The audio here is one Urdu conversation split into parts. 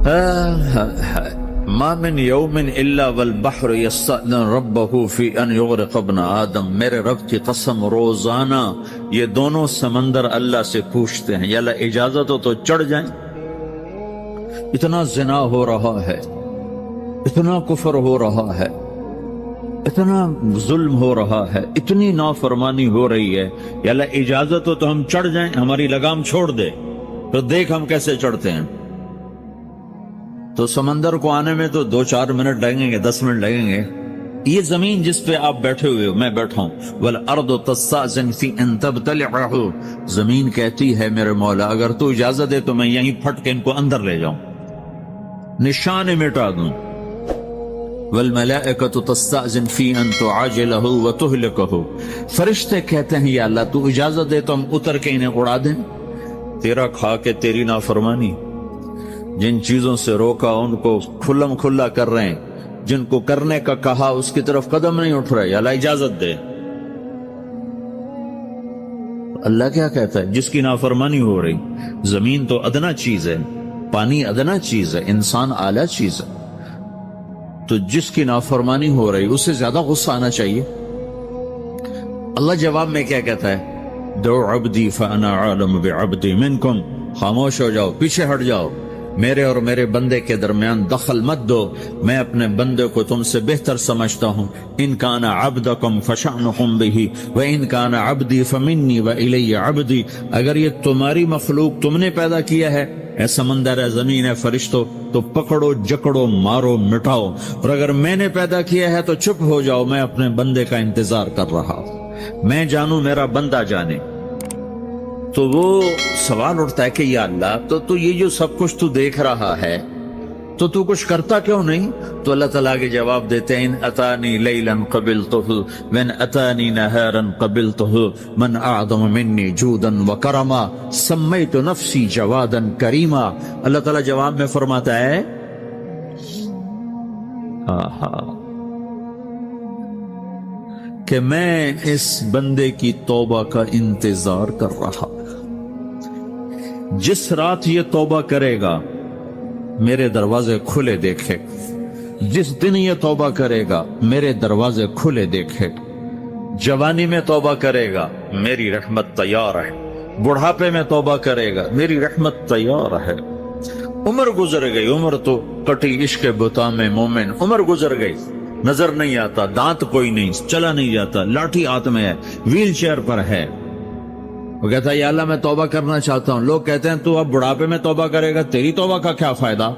ما من یوم الا والبحر یستأذن ربہ فی ان یغرق ابن آدم، میرے رب کی قسم روزانہ یہ دونوں سمندر اللہ سے پوچھتے ہیں یا اللہ اجازت ہو تو چڑھ جائیں۔ اتنا زنا ہو رہا ہے، اتنا کفر ہو رہا ہے، اتنا ظلم ہو رہا ہے، اتنی نافرمانی ہو رہی ہے، یا اللہ اجازت ہو تو ہم چڑھ جائیں، ہماری لگام چھوڑ دے تو دیکھ ہم کیسے چڑھتے ہیں۔ تو سمندر کو آنے میں تو 2-4 منٹ لگیں گے، 10 منٹ لگیں گے۔ یہ زمین جس پہ آپ بیٹھے ہوئے ہو، میں بیٹھا ہوں، وَالْأَرْضُ تَسْتَأْذِنُ فِي أَن تَبْتَلِعَهُ، زمین کہتی ہے میرے مولا اگر تو اجازت دے تو میں یہیں پھٹ کے ان کو اندر لے جاؤں، نشان مٹا دوں۔ وَالْمَلَائِكَةُ تَسْتَأْذِنُ فِي أَن تُعَاجِلَهُ وَتُهْلِكَهُ، فرشتے کہتے ہیں یا اللہ تو اجازت دے تو ہم اتر کے انہیں اڑا دیں۔ تیرا کھا کے تیری نافرمانی، جن چیزوں سے روکا ان کو کھلم کھلا کر رہے ہیں، جن کو کرنے کا کہا اس کی طرف قدم نہیں اٹھ رہے، یا اللہ اجازت دے۔ اللہ کیا کہتا ہے؟ جس کی نافرمانی ہو رہی، زمین تو ادنا چیز ہے، پانی ادنا چیز ہے، انسان اعلیٰ چیز ہے، تو جس کی نافرمانی ہو رہی اسے زیادہ غصہ آنا چاہیے۔ اللہ جواب میں کیا کہتا ہے؟ دعو عبدی فانا عالم بعبدی منکم، خاموش ہو جاؤ، پیچھے ہٹ جاؤ، میرے اور میرے بندے کے درمیان دخل مت دو، میں اپنے بندے کو تم سے بہتر سمجھتا ہوں۔ ان کان عبدکم فشأنکم بہ وان کان عبدی فمنی والی عبدی، اگر یہ تمہاری مخلوق تم نے پیدا کیا ہے، اے سمندر ہے، زمین ہے، فرشتوں، تو پکڑو جکڑو مارو مٹاؤ، اور اگر میں نے پیدا کیا ہے تو چپ ہو جاؤ، میں اپنے بندے کا انتظار کر رہا ہوں، میں جانوں میرا بندہ جانے۔ تو وہ سوال اٹھتا ہے کہ یا اللہ تو یہ جو سب کچھ تو دیکھ رہا ہے تو کچھ کرتا کیوں نہیں؟ تو اللہ تعالیٰ کے جواب دیتے ہیں، ان اتانی لیلا قبلتہ وان اتانی نہارا قبلتہ من اعظم منی جودا وکرما سمیت نفسی جوادا کریما۔ اللہ تعالیٰ جواب میں فرماتا ہے کہ میں اس بندے کی توبہ کا انتظار کر رہا، جس رات یہ توبہ کرے گا میرے دروازے کھلے دیکھے، جس دن یہ توبہ کرے گا میرے دروازے کھلے دیکھے، جوانی میں توبہ کرے گا میری رحمت تیار ہے، بڑھاپے میں توبہ کرے گا میری رحمت تیار ہے۔ عمر گزر گئی، عمر تو کٹی عشق بتا میں مومن، عمر گزر گئی، نظر نہیں آتا، دانت کوئی نہیں، چلا نہیں جاتا، لاٹھی ہاتھ میں ہے، ویل چیئر پر ہے۔ وہ کہتا ہے یا اللہ میں توبہ کرنا چاہتا ہوں۔ لوگ کہتے ہیں تو اب بڑھاپے میں توبہ کرے گا، تیری توبہ کا کیا فائدہ؟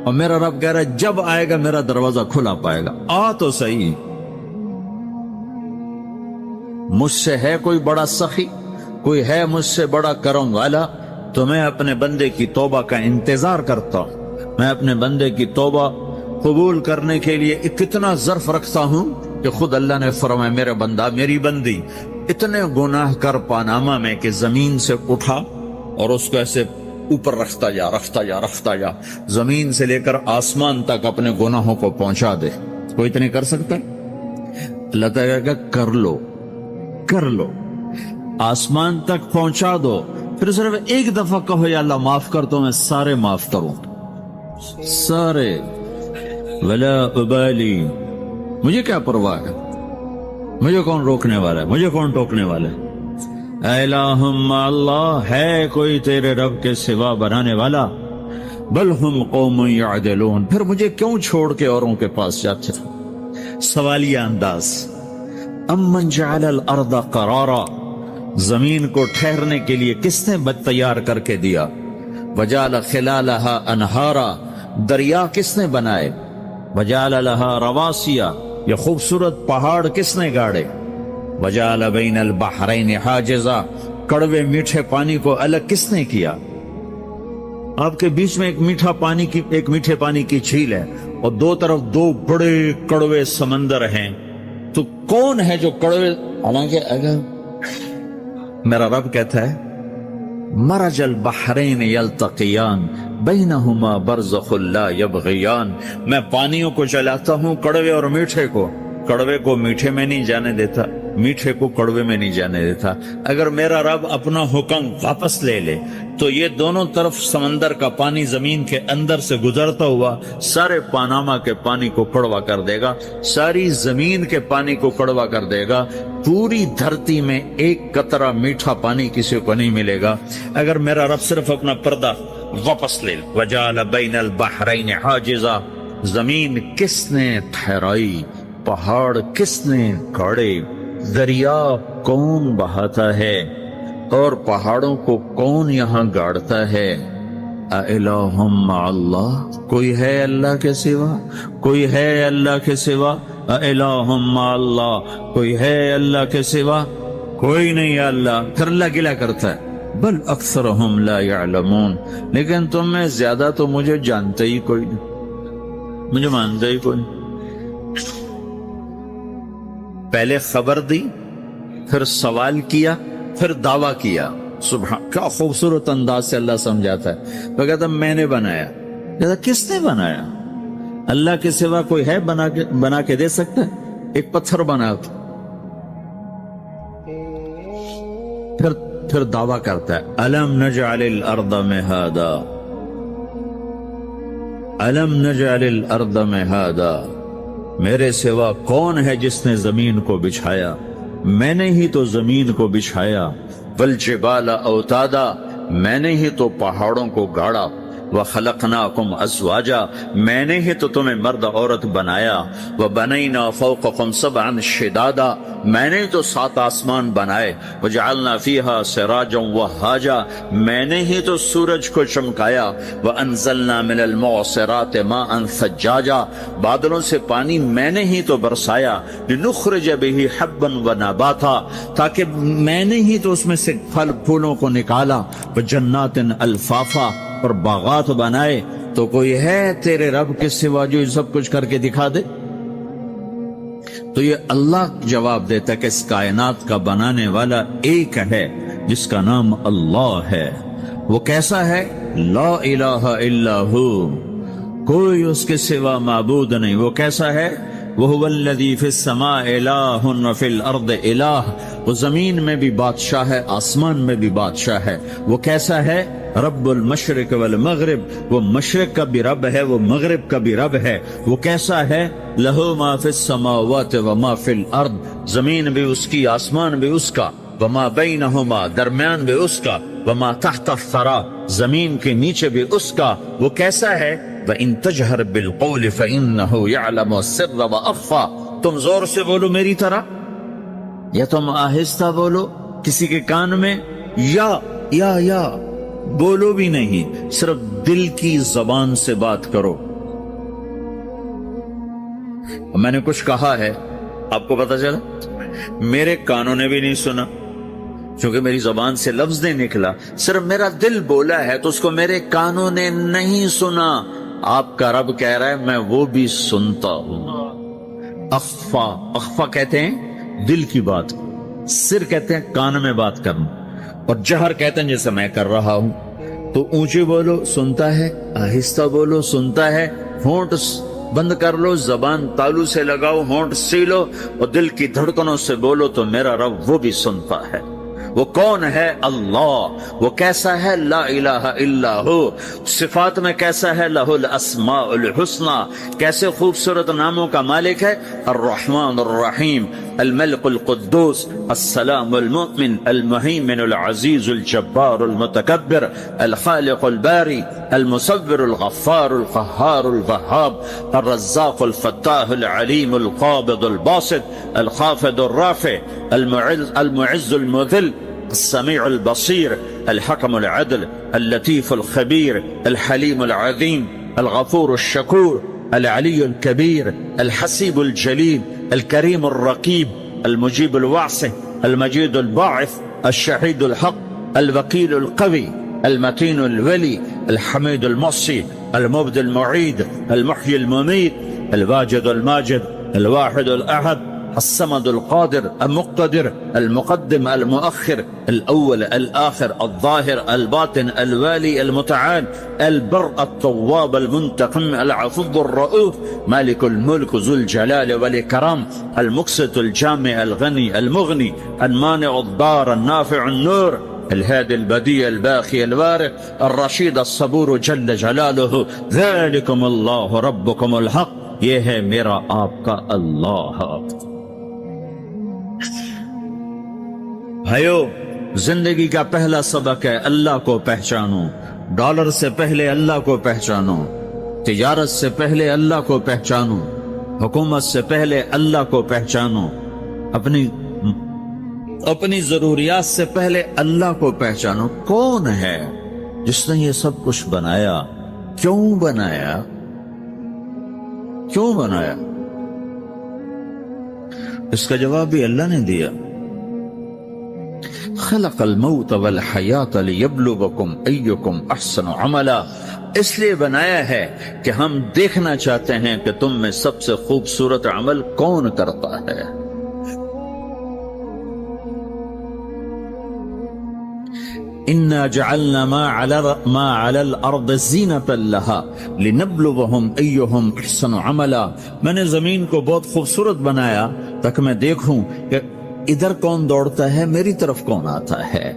اور میرا رب کہہ رہا ہے جب آئے گا میرا دروازہ کھلا پائے گا، آ تو صحیح۔ مجھ سے ہے کوئی بڑا سخی، کوئی ہے مجھ سے بڑا کرم والا، تو میں اپنے بندے کی توبہ کا انتظار کرتا ہوں، میں اپنے بندے کی توبہ قبول کرنے کے لیے کتنا ظرف رکھتا ہوں کہ خود اللہ نے فرمایا میرا بندہ میری بندی اتنے گناہ کر پانامہ میں کہ زمین سے اٹھا اور اس کو ایسے اوپر رکھتا جا، زمین سے لے کر آسمان تک اپنے گناہوں کو پہنچا دے۔ کوئی اتنے کر سکتا ہے؟ اللہ تعالیٰ کہا کر لو، آسمان تک پہنچا دو، پھر صرف ایک دفعہ کہو یا اللہ معاف کر تو میں سارے معاف کروں، سارے، ولا ابالی، مجھے کیا پرواہ ہے، مجھے کون روکنے والا ہے، مجھے کون ٹوکنے والا ہے۔ اے الہم اللہ، ہے کوئی تیرے رب کے سوا بنانے والا؟ بل ہم قوم یعدلون، پھر مجھے کیوں چھوڑ کے اوروں کے پاس جاتے ہیں؟ سوالیہ انداز۔ امن جعل الارض قرارا، زمین کو ٹھہرنے کے لیے کس نے تیار کر کے دیا؟ وجعل خلالہا انہارا، دریا کس نے بنائے؟ وجعل لہا رواسیا، یہ خوبصورت پہاڑ کس نے گاڑے؟ وجعل بین البحرین حاجزا، کڑوے میٹھے پانی کو الگ کس نے کیا؟ آپ کے بیچ میں ایک میٹھے پانی کی جھیل ہے اور دو طرف دو بڑے کڑوے سمندر ہیں، تو کون ہے جو کڑوے؟ حالانکہ اگر میرا رب کہتا ہے مرج البحرین یلتقیان بینہما برزخ لا یبغیان، میں پانیوں کو چلاتا ہوں کڑوے اور میٹھے کو، کڑوے کو میٹھے میں نہیں جانے دیتا، میٹھے کو کڑوے میں نہیں جانے دیتا. اگر میرا رب اپنا حکم واپس لے لے تو یہ دونوں طرف سمندر کا پانی زمین کے اندر سے گزرتا ہوا سارے پاناما کے پانی کو کڑوا کر دے گا, ساری زمین کے پانی کو کڑوا کر دے گا. پوری دھرتی میں ایک قطرہ میٹھا پانی کسی کو نہیں ملے گا اگر میرا رب صرف اپنا پردہ واپس لے. وَجَعَلَ بَيْنَ الْبَحْرَيْنِ حَاجِزًا, زمین کس نے ٹھہرائی, پہاڑ کس نے گاڑے, دریا کون بہاتا ہے اور پہاڑوں کو کون یہاں گاڑتا ہے. اَإِلَٰهٌ مَّعَ اللَّهِ, کوئی ہے اللہ کے سوا, کوئی ہے اللہ کے سوا. اَإِلَٰهٌ مَّعَ اللَّهِ, کوئی ہے اللہ کے سوا, کوئی نہیں ہے اللہ. پھر اللہ گلہ کرتا ہے بل اکثرہم لا یعلمون, لیکن تم میں زیادہ تو مجھے جانتے ہی کوئی نہیں, مجھے مانتے ہی کوئی نہیں. پہلے خبر دی, پھر سوال کیا, پھر دعویٰ کیا. سبحان, کیا خوبصورت انداز سے اللہ سمجھاتا ہے. وہ کہتا میں نے بنایا. کہتا کس نے بنایا؟ اللہ کے سوا کوئی ہے بنا کے دے سکتا ہے؟ ایک پتھر بنا. پھر دعویٰ کرتا ہے الم نجعل الارض مہادا, الم نجعل الارض مہادا, میرے سوا کون ہے جس نے زمین کو بچھایا؟ میں نے ہی تو زمین کو بچھایا. والجبال اوتادا, میں نے ہی تو پہاڑوں کو گاڑا. وخلقناکم ازواجا, میں نے ہی تو تمہیں مرد عورت بنایا. وبنینا فوقکم سبعا شدادا, میں نے ہی تو 7 آسمان بنائے. وجعلنا فیہا سراجا وہاجا, میں نے ہی تو سورج کو چمکایا. وانزلنا من المعصرات ماء ثجاجا, بادلوں سے پانی میں نے ہی تو برسایا. لنخرج به حبا ونباتا, تاکہ میں نے ہی تو اس میں سے پھل پھولوں کو نکالا. وجنات الفافا, اور باغات بنائے. تو کوئی ہے تیرے رب کے سوا جو سب کچھ کر کے دکھا دے؟ تو یہ اللہ جواب دیتا ہے کہ اس کائنات کا بنانے والا ایک ہے جس کا نام اللہ ہے. وہ کیسا ہے؟ لا الہ الا ہو, کوئی اس کے سوا معبود نہیں. وہ کیسا ہے؟ وَهُوَ الَّذِي فِي السَّمَاءِ إِلَٰهٌ وَفِي الْأَرْضِ إِلَٰهٌ, وہ زمین میں بھی بادشاہ ہے, آسمان میں بھی بادشاہ ہے. وہ کیسا ہے؟ رب المشرق والمغرب, وہ مشرق کا بھی رب ہے, وہ مغرب کا بھی رب ہے. وہ کیسا ہے؟ لَهُ مَا فِي السَّمَاوَاتِ وَمَا فِي الْأَرْضِ, زمین بھی اس کی, آسمان بھی اس کا. وَمَا بَيْنَهُمَا, درمیان بھی اس کا. وَمَا تَحْتَ الثَّرَىٰ, زمین کے نیچے بھی اس کا. وہ کیسا ہے؟ وَإِن تَجْهَرْ بِالْقَوْلِ فَإِنَّهُ يَعْلَمُ السِّرَّ وَأَخْفَىٰ, تم زور سے بولو میری طرح, یا تم آہستہ بولو کسی کے کان میں, یا بولو بھی نہیں, صرف دل کی زبان سے بات کرو. میں نے کچھ کہا ہے, آپ کو پتا چلا, میرے کانوں نے بھی نہیں سنا چونکہ میری زبان سے لفظ نہیں نکلا. صرف میرا دل بولا ہے تو اس کو میرے کانوں نے نہیں سنا. آپ کا رب کہہ رہا ہے میں وہ بھی سنتا ہوں. اخفا کہتے ہیں دل کی بات, سر کہتے ہیں کان میں بات کرنا, اور جہر کہتے ہیں جیسے میں کر رہا ہوں. تو اونچی بولو سنتا ہے, آہستہ بولو سنتا ہے. ہونٹ بند کر لو, زبان تالو سے لگاؤ, ہونٹ سیلو, اور دل کی دھڑکنوں سے بولو تو میرا رب وہ بھی سنتا ہے. وہ کون ہے؟ اللہ. وہ کیسا ہے؟ لا الہ الا ہو. صفات میں کیسا ہے؟ لہ الاسماء الحسنى, کیسے خوبصورت ناموں کا مالک ہے. الرحمن الرحیم, الملک القدوس, السلام المؤمن, المہیمن العزیز الجبار المتکبر, الخالق الباری, المصور الغفار القہار الوہاب, الرزاق الفتاح العلیم القابض الباسط, الخافض الرافع, المعز المذل, السميع البصير, الحكم العدل, اللطيف الخبير, الحليم العظيم, الغفور الشكور, العلي الكبير, الحسيب الجليل, الكريم الرقيب, المجيب الواسع, المجيد الباعث, الشهيد الحق, الوكيل القوي, المتين الولي, الحميد المحصي, المبدي المعيد, المحيي المميت, الواجد الماجد, الواحد الأحد, الصمد القادر المقتدر المقدم المؤخر الأول الآخر الظاهر الباطن الوالي المتعال البر التواب المنتقم العفو الرؤوف مالك الملك ذو الجلال والإكرام المقسط الجامع الغني المغني المانع الضار النافع النور الهادي البديع الباقي الوارث الرشيد الصبور جل جلالہ ذلكم اللہ ربكم الحق، یہ ہے میرا آپ کا اللہ۔ بھائیو، زندگی کا پہلا سبق ہے اللہ کو پہچانو۔ ڈالر سے پہلے اللہ کو پہچانو، تجارت سے پہلے اللہ کو پہچانو، حکومت سے پہلے اللہ کو پہچانو، اپنی ضروریات سے پہلے اللہ کو پہچانو۔ کون ہے جس نے یہ سب کچھ بنایا؟ کیوں بنایا؟ کیوں بنایا؟ اس کا جواب بھی اللہ نے دیا۔ خلق الموت والحیات لیبلوکم ایکم احسن عملا، اس لیے بنایا ہے کہ ہم دیکھنا چاہتے ہیں کہ تم میں سب سے خوبصورت عمل کون کرتا ہے۔ اِنَّا جَعَلْنَا مَا عَلَى الْأَرْضِ زِينَةً لَهَا لِنَبْلُوَهُمْ أَيُّهُمْ أَحْسَنُ عَمَلًا، میں نے زمین کو بہت خوبصورت بنایا تاکہ میں دیکھوں کہ ادھر کون دوڑتا ہے، میری طرف کون آتا ہے،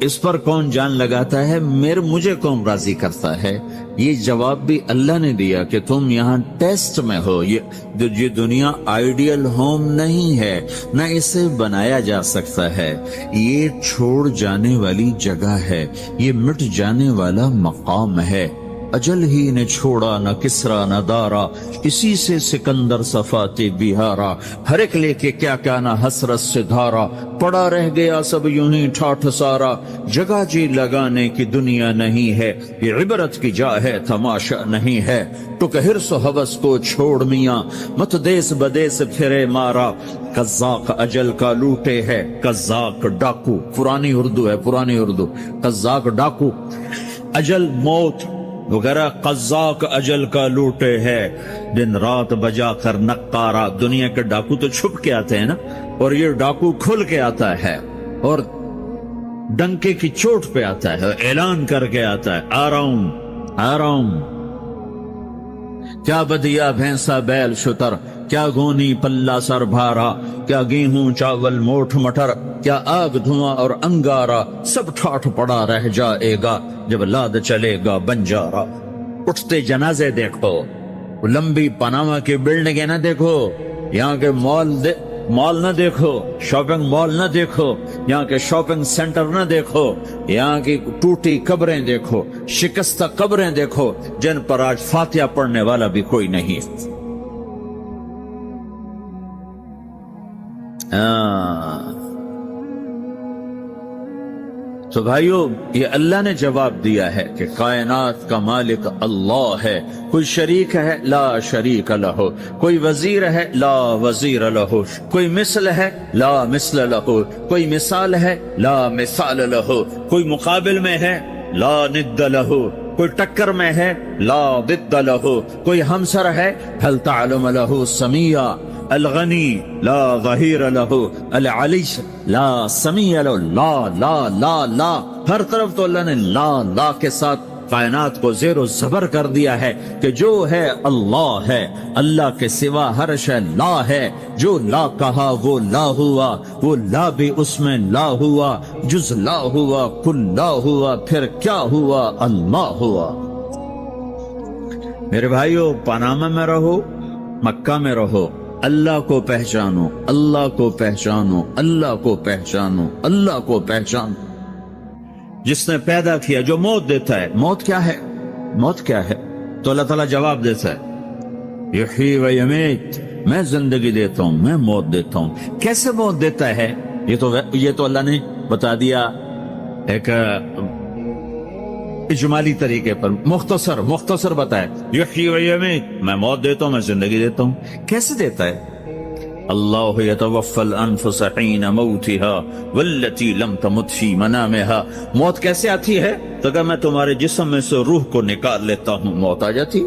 اس پر کون جان لگاتا ہے، مجھے کون راضی کرتا ہے۔ یہ جواب بھی اللہ نے دیا کہ تم یہاں ٹیسٹ میں ہو۔ یہ دنیا آئیڈیل ہوم نہیں ہے، نہ اسے بنایا جا سکتا ہے، یہ چھوڑ جانے والی جگہ ہے، یہ مٹ جانے والا مقام ہے۔ اجل ہی نے چھوڑا نہ کسرا نہ دارا، اسی سے سکندر صفاتے بہارا، ہر ایک لے کے کیا کیا نہ حسرت سے دھارا، پڑا رہ گیا سب یوں ہی ٹھاٹھ سارا، جگہ جی لگانے کی دنیا نہیں ہے، یہ عبرت کی جا ہے تماشا نہیں ہے، ٹک حرص و حوث کو چھوڑ میاں، مت دیس بدیس پھرے مارا، قزاق اجل کا لوٹے ہے، قزاق ڈاکو، پرانی اردو ہے، پرانی اردو، قزاق ڈاکو، اجل موت وغیرہ، قزاق اجل کا لوٹے ہے، دن رات بجا کر نقارا۔ دنیا کے ڈاکو تو چھپ کے آتے ہیں نا، اور یہ ڈاکو کھل کے آتا ہے اور ڈنکے کی چوٹ پہ آتا ہے، اعلان کر کے آتا ہے، آ رہا ہوں آ رہا ہوں۔ کیا بدیا بھینسا بیل شتر، کیا گونی پلہ سر بھارا، کیا گیہوں چاول موٹھ مٹر، کیا آگ دھواں اور انگارا، سب ٹھاٹھ پڑا رہ جائے گا جب لاد چلے گا بنجارا۔ اٹھتے جنازے دیکھو، لمبی پاناما کی بلڈنگیں نہ دیکھو، یہاں کے مال نہ دیکھو، شاپنگ مال نہ دیکھو، یہاں کے شاپنگ سینٹر نہ دیکھو، یہاں کی ٹوٹی قبریں دیکھو، شکستہ قبریں دیکھو جن پر آج فاتحہ پڑھنے والا بھی کوئی نہیں۔ تو بھائیو، یہ اللہ نے جواب دیا ہے کہ کائنات کا مالک اللہ ہے، کوئی شریک ہے لا شریک لہ، کوئی وزیر ہے لا وزیر لہ، کوئی مثل ہے لا مثل لہ، کوئی مثال ہے لا مثال لہ، کوئی مقابل میں ہے لا ند لہ، کوئی ٹکر میں ہے لا ضد لہ، کوئی ہمسر ہے هل تعلم لہ سمیہ، الغنی لا ظہیر لہ، العلی لا سمیع لہ، لا لا لا لا، ہر طرف تو اللہ نے لا لا کے ساتھ کائنات کو زیر و زبر کر دیا ہے کہ جو ہے اللہ ہے، اللہ کے سوا ہر شے لا ہے، جو لا کہا وہ لا ہوا، وہ لا بھی اس میں لا ہوا، جز لا ہوا کل لا ہوا، پھر کیا ہوا؟ اللہ ہوا۔ میرے بھائیو، پاناما میں رہو، مکہ میں رہو، اللہ کو پہچانو، اللہ کو پہچانو، اللہ کو پہچانو، اللہ کو پہچانو۔ جس نے پیدا کیا، جو موت دیتا ہے، موت کیا ہے؟ موت کیا ہے؟ تو اللہ تعالیٰ جواب دیتا ہے، یحیی و یمیت، میں زندگی دیتا ہوں، میں موت دیتا ہوں۔ کیسے موت دیتا ہے؟ یہ تو اللہ نے بتا دیا ایک اجمالی طریقے پر، مختصر بتایا، یحیی و یمیت، میں موت دیتا ہوں، میں زندگی دیتا ہوں۔ کیسے دیتا ہے؟ اللہ یتوفی الانفس حین موتها والتی لم تمت فی منامها۔ موت کیسے آتی ہے؟ تو کہ میں تمہارے جسم میں سے روح کو نکال لیتا ہوں، موت آ جاتی۔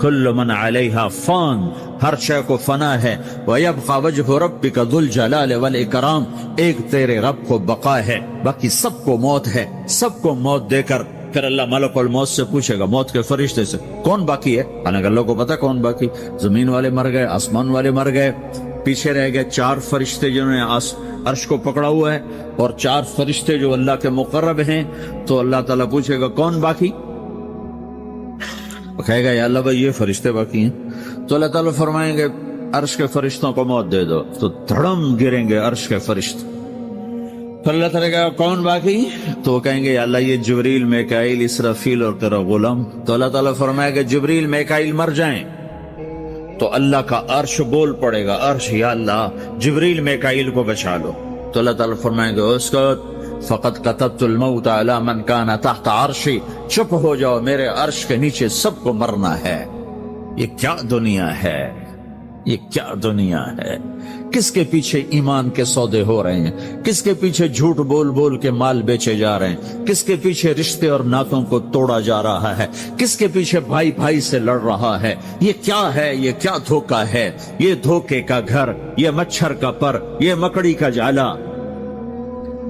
کل من علیہا فان، ہر شے کو فنا ہے، وَيَبْقَى وَجْهُ رَبِّكَ ذُو الْجَلَالِ وَالْإِكْرَامِ، ایک تیرے رب کو بقا ہے، باقی سب کو موت ہے، سب کو موت دے کر پھر اللہ ملک الموت سے پوچھے گا، موت کے فرشتے سے، کون باقی ہے؟ حالانکہ اللہ کو پتا کون باقی، زمین والے مر گئے، آسمان والے مر گئے، پیچھے رہ گئے 4 فرشتے جنہوں نے عرش کو پکڑا ہوا ہے، اور 4 فرشتے جو اللہ کے مقرب ہیں۔ تو اللہ تعالیٰ پوچھے گا کون باقی؟ کہے گا یا اللہ بھائی یہ فرشتے باقی ہیں۔ تو اللہ تعالیٰ فرمائیں گے عرش کے فرشتوں کو موت دے دو، تو دھڑم گریں گے عرش کے فرشتے۔ پھر اللہ تعالیٰ کہا کون باقی؟ تو وہ کہیں گے یا اللہ یہ جبریل، میکائیل، اسرافیل اور تیرا غلام۔ تو اللہ تعالیٰ فرمائے گا جبریل، میکائیل مر جائیں تو اللہ کا عرش بول پڑے گا، عرش یا اللہ جبریل، میکائیل کو بچا لو۔ تو اللہ تعالیٰ فرمائیں گے اسکت فقط كتبت الموت على من كان تحت عرشی، چپ ہو جاؤ، میرے عرش کے نیچے سب کو مرنا ہے۔ یہ کیا دنیا ہے، یہ کیا دنیا ہے؟ کس کے پیچھے ایمان کے سودے ہو رہے ہیں؟ کس کے پیچھے جھوٹ بول بول کے مال بیچے جا رہے ہیں؟ کس کے پیچھے رشتے اور ناتوں کو توڑا جا رہا ہے؟ کس کے پیچھے بھائی بھائی سے لڑ رہا ہے؟ یہ کیا ہے؟ یہ کیا دھوکہ ہے؟ یہ دھوکے کا گھر، یہ مچھر کا پر، یہ مکڑی کا جالا۔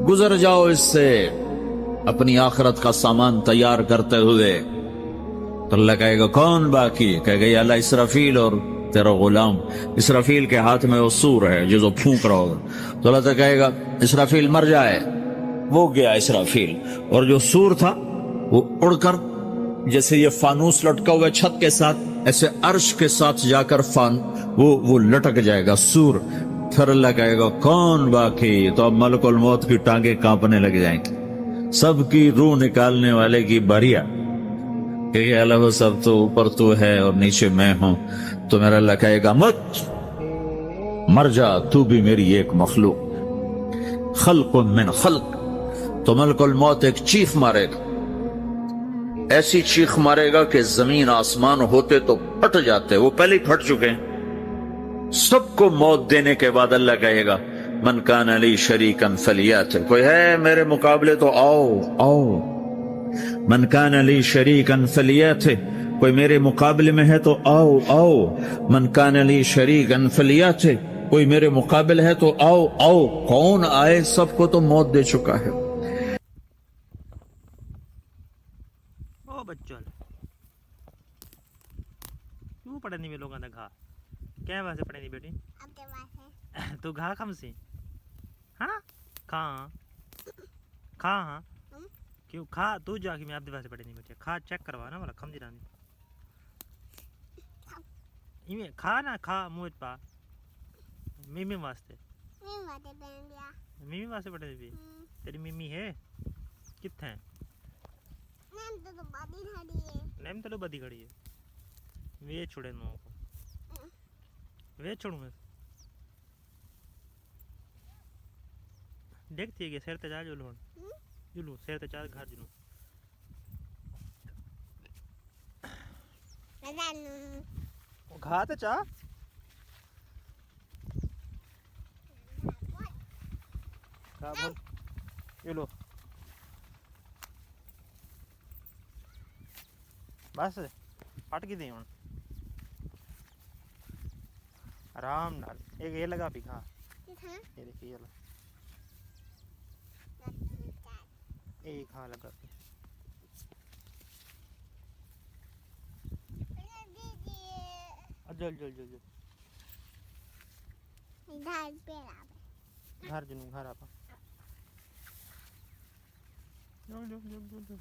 گزر جاؤ اس سے اپنی آخرت کا سامان تیار کرتے ہوئے۔ تو اللہ کہے گا کون باقی؟ کہے گا یا اللہ اسرافیل اور تیرا غلام۔ اسرافیل کے ہاتھ میں وہ سور ہے جو پھونک رہا ہوگا۔ تو اللہ تعالیٰ کہے گا اسرافیل مر جائے، وہ گیا اسرافیل، اور جو سور تھا وہ اڑ کر جیسے یہ فانوس لٹکا ہوا چھت کے ساتھ، ایسے عرش کے ساتھ جا کر وہ لٹک جائے گا سور۔ پھر اللہ کہے گا کون باقی؟ تو اب ملک الموت کی ٹانگیں کانپنے لگ جائیں گی، سب کی روح نکالنے والے کی باریا کہ اللہ وہ سب تو اوپر تو ہے اور نیچے میں ہوں۔ تو میرا اللہ کہے گا مت، مر جا، تو بھی میری ایک مخلوق، خلق من خلق۔ تو ملک الموت ایک چیخ مارے گا، ایسی چیخ مارے گا کہ زمین آسمان ہوتے تو پھٹ جاتے، وہ پہلے ہی پھٹ چکے ہیں۔ سب کو موت دینے کے بعد اللہ کہے گا من کان لی شریکا فلیات، کوئی ہے میرے مقابلے تو آؤ آؤ۔ من کان لی شریکا فلیات، کوئی میرے مقابلے میں ہے تو آؤ آؤ۔ من کان لی شریکا فلیات، کوئی میرے مقابل ہے تو آؤ آؤ۔ کون آئے؟ سب کو تو موت دے چکا ہے۔ او بچوں کیوں پڑھے نہیں لوگوں نے گھا کیا واسطے پڑھے نہیں بیٹی؟ تو گھا کم سی ہاں کھاں کھاں ہاں کیوں کھا تو جا کے میں آپ واسطے پڑھے نہیں بیٹی کھا چیک کروا نا والا کم دی رانی ایویں کھا نا کھا منہ پا میمی واسطے میمی واسطے پڑھے بھی تیری میمی ہے کتنے نیم تو بدی کھڑی ہے وے چھوڑے نو کو وے چھوڑوں گا دیکھتی ہے کہ سیر تے جا جلو جلو سیر تے چار گھر جلو گھا تے چاہ گھا بول جلو بس پٹ کی دیں ہوں آرام نال ایک یہ لگا بھی کھا یہ دیکھیں یہ لگا ایک کھا لگا بھی جل جل جل جل گھر جنوں گھر آپ جل جل جل جل